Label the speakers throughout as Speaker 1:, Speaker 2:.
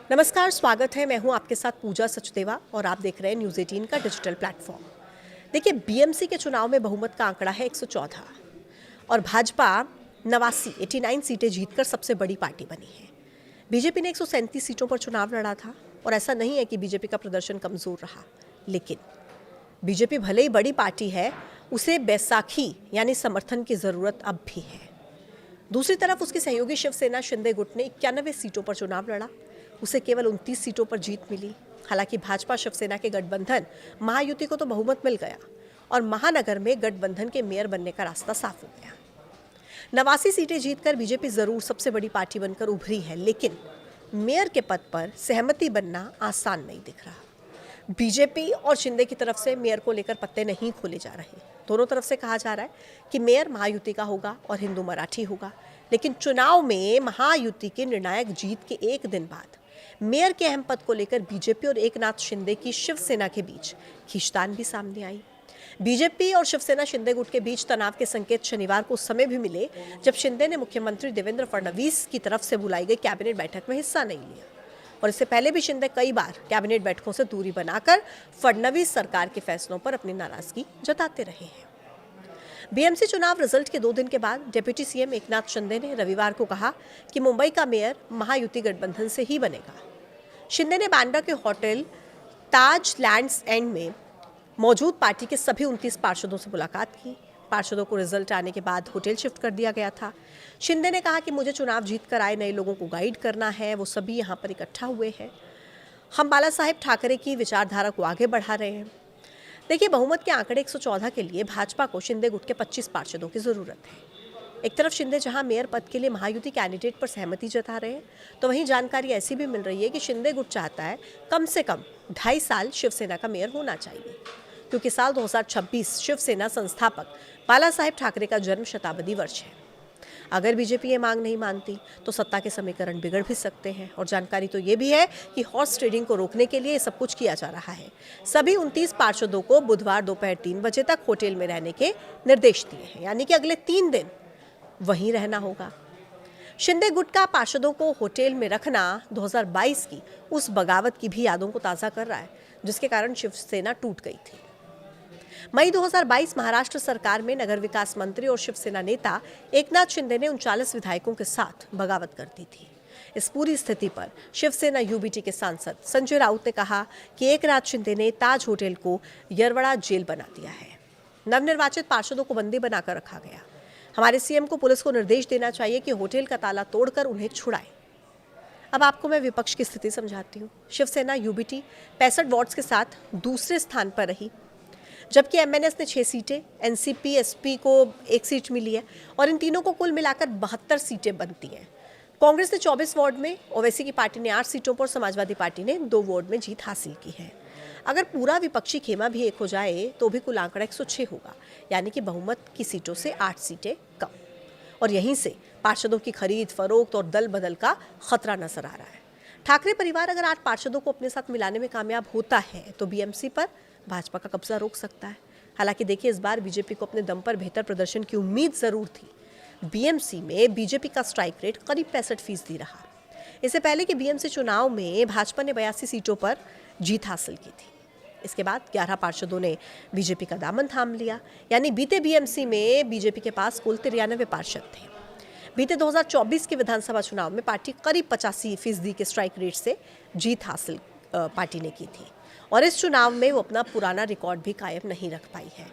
Speaker 1: नमस्कार, स्वागत है। मैं हूं आपके साथ पूजा सचदेवा और आप देख रहे हैं न्यूज़ 18 का डिजिटल प्लेटफॉर्म। देखिए, बीएमसी के चुनाव में बहुमत का आंकड़ा है 114 और भाजपा 89 सीटें जीतकर सबसे बड़ी पार्टी बनी है। बीजेपी ने 137 सीटों पर चुनाव लड़ा था और ऐसा नहीं है कि बीजेपी का प्रदर्शन कमजोर रहा, लेकिन बीजेपी भले ही बड़ी पार्टी है, उसे बैसाखी यानी समर्थन की जरूरत अब भी है। दूसरी तरफ उसकी सहयोगी शिवसेना शिंदे गुट ने 91 सीटों पर चुनाव लड़ा, उसे केवल 29 सीटों पर जीत मिली। हालांकि भाजपा शिवसेना के गठबंधन महायुति को तो बहुमत मिल गया और महानगर में गठबंधन के मेयर बनने का रास्ता साफ हो गया। 89 सीटें जीतकर बीजेपी जरूर सबसे बड़ी पार्टी बनकर उभरी है, लेकिन मेयर के पद पर सहमति बनना आसान नहीं दिख रहा। बीजेपी और शिंदे की तरफ से मेयर को लेकर पत्ते नहीं खोले जा रहे। दोनों तरफ से कहा जा रहा है कि मेयर महायुति का होगा और हिंदू मराठी होगा, लेकिन चुनाव में महायुति की निर्णायक जीत के एक दिन बाद मेयर के अहम पद को लेकर बीजेपी और एकनाथ शिंदे की शिवसेना के बीच खींचतान भी सामने आई। बीजेपी और शिवसेना शिंदे गुट के बीच तनाव के संकेत शनिवार को उस समय भी मिले जब शिंदे ने मुख्यमंत्री देवेंद्र फडणवीस की तरफ से बुलाई गई कैबिनेट बैठक में हिस्सा नहीं लिया और इससे पहले भी शिंदे कई बार कैबिनेट बैठकों से दूरी बनाकर फडणवीस सरकार के फैसलों पर अपनी नाराजगी जताते रहे हैं। बीएमसी चुनाव रिजल्ट के 2 दिन के बाद डिप्टी सीएम एकनाथ शिंदे ने रविवार को कहा कि मुंबई का मेयर महायुति गठबंधन से ही बनेगा। शिंदे ने बांद्रा के होटल ताज लैंड्स एंड में मौजूद पार्टी के सभी 29 पार्षदों से मुलाकात की। पार्षदों को रिजल्ट आने के बाद होटल शिफ्ट कर दिया गया था। शिंदे ने कहा कि मुझे चुनाव जीतकर आए नए लोगों को गाइड करना है, वो सभी यहाँ पर इकट्ठा हुए हैं। हम बाला साहेब ठाकरे की विचारधारा को आगे बढ़ा रहे हैं। देखिए, बहुमत के आंकड़े 114 के लिए भाजपा को शिंदे गुट के 25 पार्षदों की जरूरत है। एक तरफ शिंदे जहां मेयर पद के लिए महायुति कैंडिडेट पर सहमति जता रहे हैं, तो वहीं जानकारी ऐसी भी मिल रही है कि शिंदे गुट चाहता है कम से कम 2.5 साल शिवसेना का मेयर होना चाहिए, क्योंकि साल 2026 शिवसेना संस्थापक बाला साहेब ठाकरे का जन्म शताब्दी वर्ष है। अगर बीजेपी ये मांग नहीं मानती तो सत्ता के समीकरण बिगड़ भी सकते हैं और जानकारी तो ये भी है कि हॉर्स ट्रेडिंग को रोकने के लिए सब कुछ किया जा रहा है। सभी 29 पार्षदों को बुधवार दोपहर 3 बजे तक होटल में रहने के निर्देश दिए हैं, यानी कि अगले 3 दिन वहीं रहना होगा। शिंदे गुट का पार्षदों को होटल में रखना 2022 की उस बगावत की भी यादों को ताज़ा कर रहा है, जिसके कारण शिवसेना टूट गई थी। मई 2022 महाराष्ट्र सरकार में नगर विकास मंत्री और शिवसेना नेता एकनाथ शिंदे ने 39 विधायकों के साथ बगावत कर दी थी। इस पूरी स्थिति पर शिवसेना यूबीटी के सांसद संजय राउत ने कहा कि एकनाथ शिंदे ने ताज होटल को यरवड़ा जेल बना दिया है। नवनिर्वाचित पार्षदों को बंदी बनाकर रखा गया। हमारे सीएम को पुलिस को निर्देश देना चाहिए कि होटल का ताला तोड़कर उन्हें छुड़ाए। अब आपको मैं विपक्ष की स्थिति समझाती हूँ। शिवसेना यूबीटी 65 वॉर्ड्स के साथ दूसरे स्थान पर रही, जबकि एमएनएस ने 6 सीटें, एनसीपी एसपी को 1 सीट मिली है और इन तीनों को कुल मिलाकर 72 सीटें बनती हैं। कांग्रेस ने 24 वार्ड में, ओवैसी की पार्टी ने 8 सीटों पर, समाजवादी पार्टी ने 2 वार्ड में जीत हासिल की है। अगर पूरा विपक्षी खेमा भी एक हो जाए तो भी कुल आंकड़ा 106 होगा, यानी कि बहुमत की सीटों से 8 सीटें कम। और यहीं से पार्षदों की खरीद फरोख्त और दल बदल का खतरा नजर आ रहा है। ठाकरे परिवार अगर 8 पार्षदों को अपने साथ मिलाने में कामयाब होता है तो बीएमसी पर भाजपा का कब्जा रोक सकता है। हालांकि देखिए, इस बार बीजेपी को अपने दम पर बेहतर प्रदर्शन की उम्मीद जरूर थी। बीएमसी में बीजेपी का स्ट्राइक रेट करीब 65% रहा। इससे पहले कि बीएमसी चुनाव में भाजपा ने 82 सीटों पर जीत हासिल की थी। इसके बाद 11 पार्षदों ने बीजेपी का दामन थाम लिया, यानी बीते बीएमसी में बीजेपी के पास कुल 93 पार्षद थे। बीते 2024 के विधानसभा चुनाव में पार्टी करीब 85% के स्ट्राइक रेट से जीत हासिल पार्टी ने की थी और इस चुनाव में वो अपना पुराना रिकॉर्ड भी कायम नहीं रख पाई है।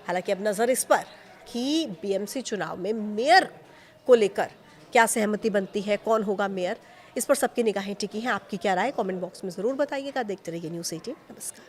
Speaker 1: हालांकि अब नज़र इस पर कि बीएमसी चुनाव में मेयर को लेकर क्या सहमति बनती है, कौन होगा मेयर, इस पर सबकी निगाहें टिकी हैं। आपकी क्या राय, कमेंट बॉक्स में ज़रूर बताइएगा। देखते रहिए न्यूज़ 18। नमस्कार।